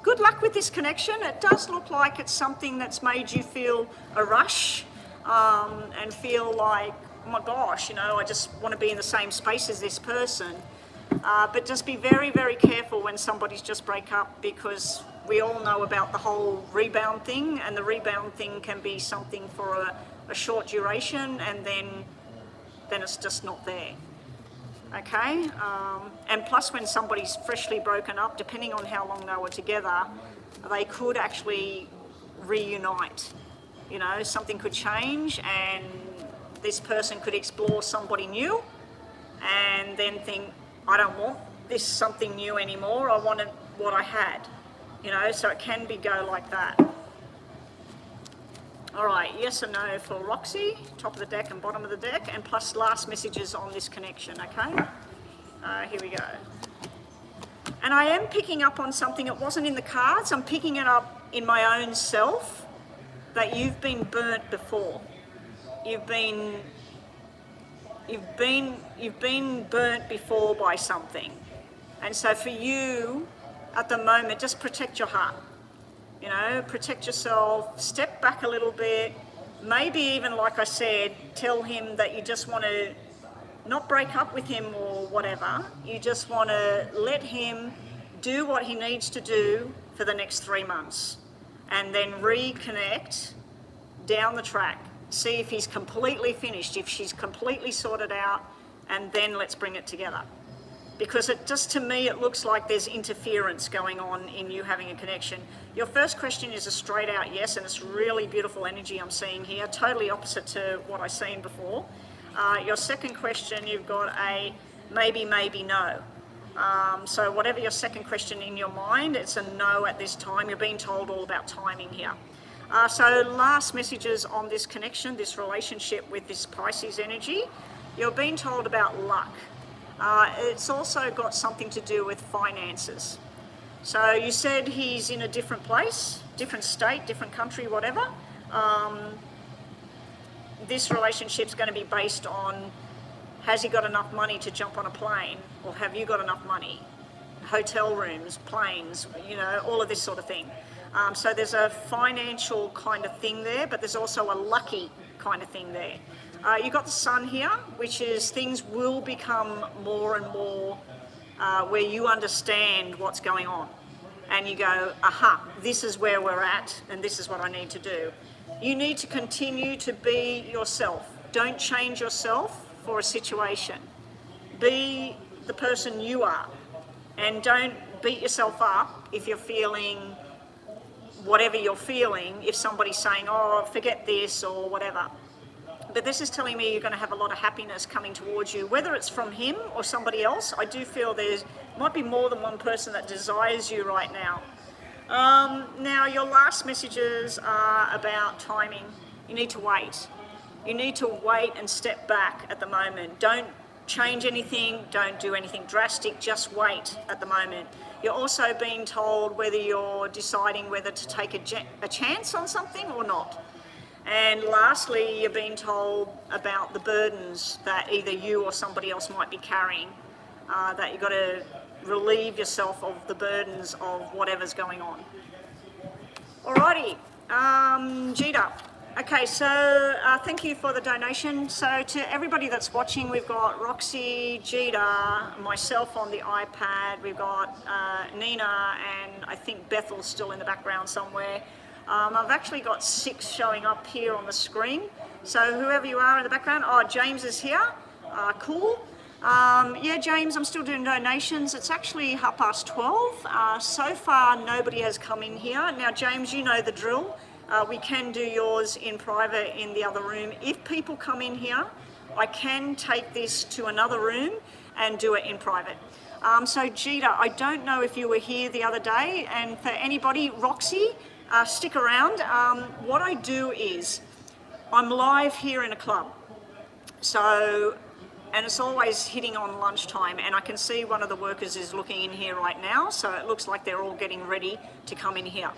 Good luck with this connection. It does look like it's something that's made you feel a rush and feel like, oh my gosh, you know, I just want to be in the same space as this person. But just be very, very careful when somebody's just break up, because we all know about the whole rebound thing, and the rebound thing can be something for a short duration, and then it's just not there. Okay, and plus when somebody's freshly broken up, depending on how long they were together, they could actually reunite. You know, something could change and this person could explore somebody new and then think, I don't want this something new anymore, I wanted what I had. You know, so it can go like that. All right, yes or no for Roxy, top of the deck and bottom of the deck, and plus last messages on this connection, okay? Here we go. And I am picking up on something, it wasn't in the cards, I'm picking it up in my own self, that you've been burnt before. You've been burnt before by something. And so for you, at the moment, just protect your heart. You know, protect yourself, step back a little bit, maybe even, like I said, tell him that you just want to not break up with him or whatever. You just want to let him do what he needs to do for the next 3 months and then reconnect down the track. See if he's completely finished, if she's completely sorted out, and then let's bring it together. Because it just, to me, it looks like there's interference going on in you having a connection. Your first question is a straight out yes, and it's really beautiful energy I'm seeing here, totally opposite to what I've seen before. Your second question, you've got a maybe, maybe, no. So whatever your second question in your mind, it's a no at this time. You're being told all about timing here. So last messages on this connection, this relationship with this Pisces energy, you're being told about luck. It's also got something to do with finances. So you said he's in a different place, different state, different country, whatever. This relationship's going to be based on, has he got enough money to jump on a plane, or have you got enough money? Hotel rooms, planes, you know, all of this sort of thing. So there's a financial kind of thing there, but there's also a lucky kind of thing there. You've got the sun here, which is things will become more and more where you understand what's going on. And you go, aha, this is where we're at, and this is what I need to do. You need to continue to be yourself. Don't change yourself for a situation. Be the person you are. And don't beat yourself up if you're feeling whatever you're feeling, if somebody's saying, oh, forget this or whatever. But this is telling me you're going to have a lot of happiness coming towards you, whether it's from him or somebody else. I do feel there might be more than one person that desires you right now. Now, your last messages are about timing. You need to wait. You need to wait and step back at the moment. Don't change anything. Don't do anything drastic. Just wait at the moment. You're also being told whether you're deciding whether to take a chance on something or not. And lastly, you're being told about the burdens that either you or somebody else might be carrying, that you've got to relieve yourself of the burdens of whatever's going on. Alrighty, Jita. Okay, so thank you for the donation. So to everybody that's watching, we've got Roxy, Jita, myself on the iPad, we've got Nina, and I think Bethel's still in the background somewhere. I've actually got 6 showing up here on the screen. So whoever you are in the background, oh, James is here, cool. Yeah, James, I'm still doing donations. It's actually 12:30. So far, nobody has come in here. Now, James, you know the drill. We can do yours in private in the other room. If people come in here, I can take this to another room and do it in private. So Jita, I don't know if you were here the other day, and for anybody, Roxy, stick around. What I do is, I'm live here in a club. So and it's always hitting on lunchtime, and I can see one of the workers is looking in here right now, so it looks like they're all getting ready to come in here.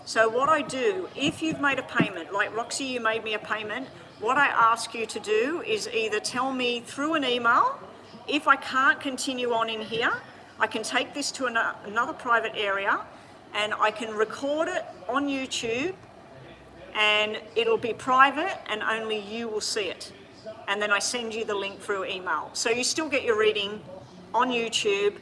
So what I do, if you've made a payment, like Roxy, you made me a payment, what I ask you to do is either tell me through an email. If I can't continue on in here, I can take this to another private area and I can record it on YouTube, and it'll be private and only you will see it. And then I send you the link through email. So you still get your reading on YouTube,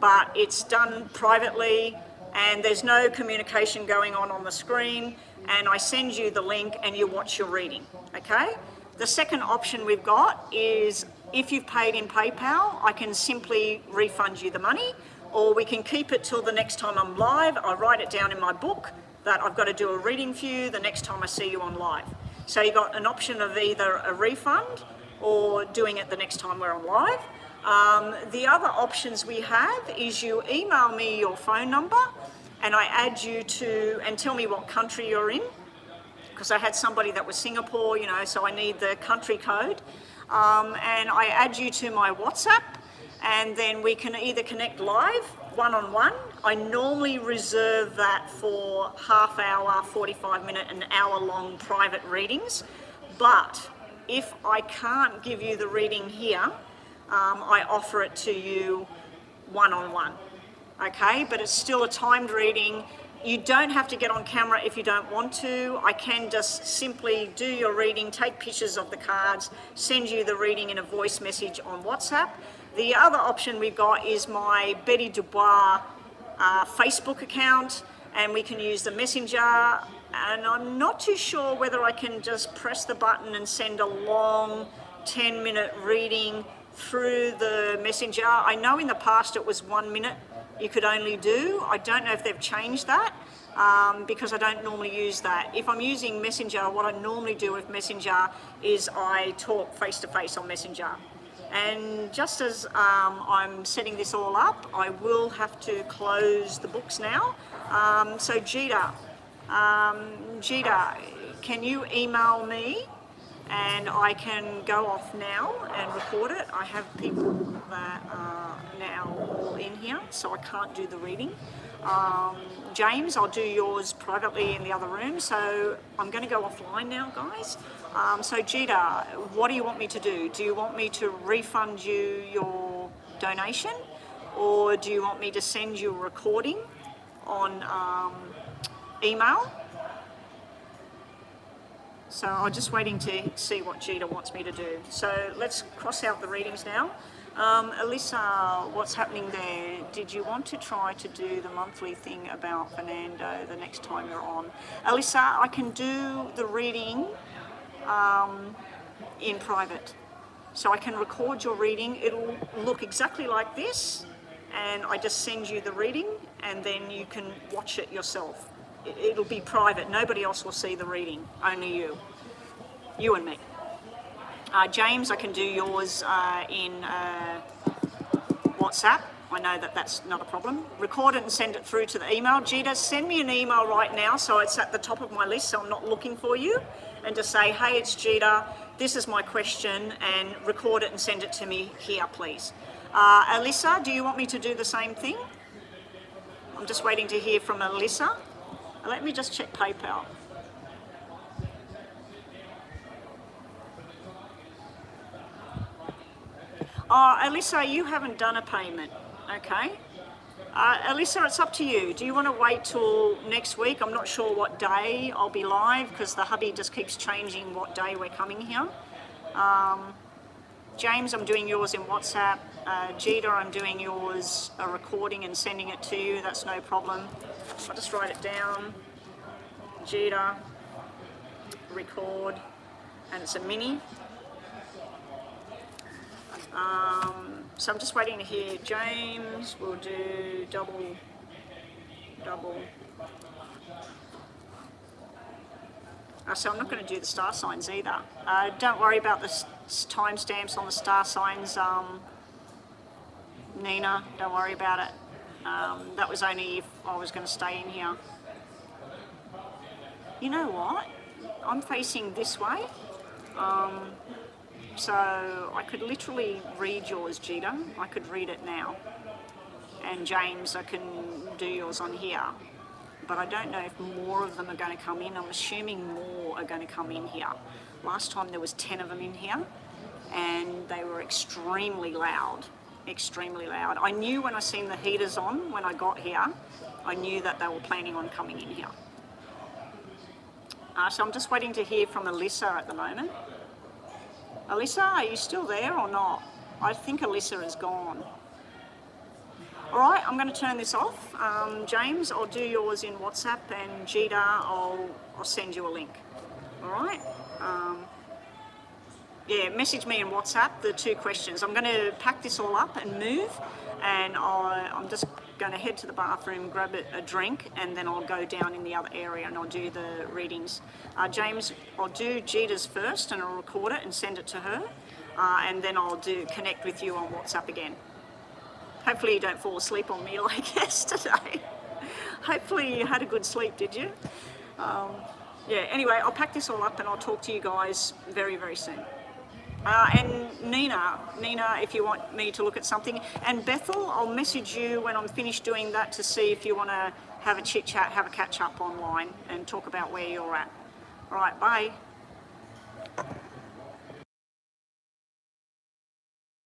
but it's done privately and there's no communication going on the screen, and I send you the link and you watch your reading, okay? The second option we've got is if you've paid in PayPal, I can simply refund you the money, or we can keep it till the next time I'm live. I write it down in my book that I've got to do a reading for you the next time I see you on live. So you've got an option of either a refund or doing it the next time we're on live. The other options we have is you email me your phone number and I add you to, and tell me what country you're in, because I had somebody that was Singapore, you know, so I need the country code. And I add you to my WhatsApp, and then we can either connect live, one-on-one. I normally reserve that for half hour, 45 minute, an hour long private readings. But if I can't give you the reading here, I offer it to you one-on-one, okay? But it's still a timed reading. You don't have to get on camera if you don't want to. I can just simply do your reading, take pictures of the cards, send you the reading in a voice message on WhatsApp. The other option we've got is my Betty Dubois Facebook account, and we can use the messenger. And I'm not too sure whether I can just press the button and send a long 10-minute reading through the messenger. I know in the past it was 1 minute you could only do. I don't know if they've changed that because I don't normally use that. If I'm using Messenger, what I normally do with Messenger is I talk face-to-face on Messenger. And just as I'm setting this all up, I will have to close the books now. So Jita, can you email me and I can go off now and record it? I have people that are now all in here, so I can't do the reading. James, I'll do yours privately in the other room, so I'm going to go offline now, guys. So Jita, what do you want me to do? Do you want me to refund you your donation, or do you want me to send you a recording on email? So I'm just waiting to see what Jita wants me to do. So let's cross out the readings now. Alyssa, what's happening there? Did you want to try to do the monthly thing about Fernando the next time you're on? Alyssa, I can do the reading in private. So I can record your reading. It'll look exactly like this, and I just send you the reading, and then you can watch it yourself. It'll be private. Nobody else will see the reading, only you and me. James, I can do yours in WhatsApp. I know that that's not a problem. Record it and send it through to the email. Jita, send me an email right now so it's at the top of my list so I'm not looking for you, and just say, hey, it's Jita, this is my question, and record it and send it to me here, please. Alyssa, do you want me to do the same thing? I'm just waiting to hear from Alyssa. Let me just check PayPal. Oh, Alyssa, you haven't done a payment, okay? Alyssa, it's up to you. Do you want to wait till next week? I'm not sure what day I'll be live because the hubby just keeps changing what day we're coming here. James, I'm doing yours in WhatsApp. Jita, I'm doing yours a recording and sending it to you. That's no problem. I'll just write it down. Jita, record, and it's a mini. So I'm just waiting to hear. James will do double. So I'm not going to do the star signs either. Don't worry about the timestamps on the star signs, Nina, don't worry about it. That was only if I was going to stay in here. You know what? I'm facing this way. So I could literally read yours, Gita. I could read it now. And James, I can do yours on here. But I don't know if more of them are going to come in. I'm assuming more are going to come in here. Last time there was 10 of them in here, and they were extremely loud. Extremely loud. I knew when I seen the heaters on when I got here, I knew that they were planning on coming in here. So I'm just waiting to hear from Alyssa at the moment. Alyssa, are you still there or not? I think Alyssa is gone. All right, I'm going to turn this off. James, I'll do yours in WhatsApp, and Gita, I'll send you a link. All right? Yeah, message me in WhatsApp the 2 questions. I'm going to pack this all up and move, and I'm just going to head to the bathroom, grab a drink, and then I'll go down in the other area and I'll do the readings. James, I'll do Gita's first and I'll record it and send it to her, and then I'll connect with you on WhatsApp again. Hopefully you don't fall asleep on me like yesterday. Hopefully you had a good sleep, did you? Yeah, anyway, I'll pack this all up and I'll talk to you guys very, very soon. And Nina, if you want me to look at something. And Bethel, I'll message you when I'm finished doing that to see if you want to have a chit chat, have a catch up online and talk about where you're at. All right, bye.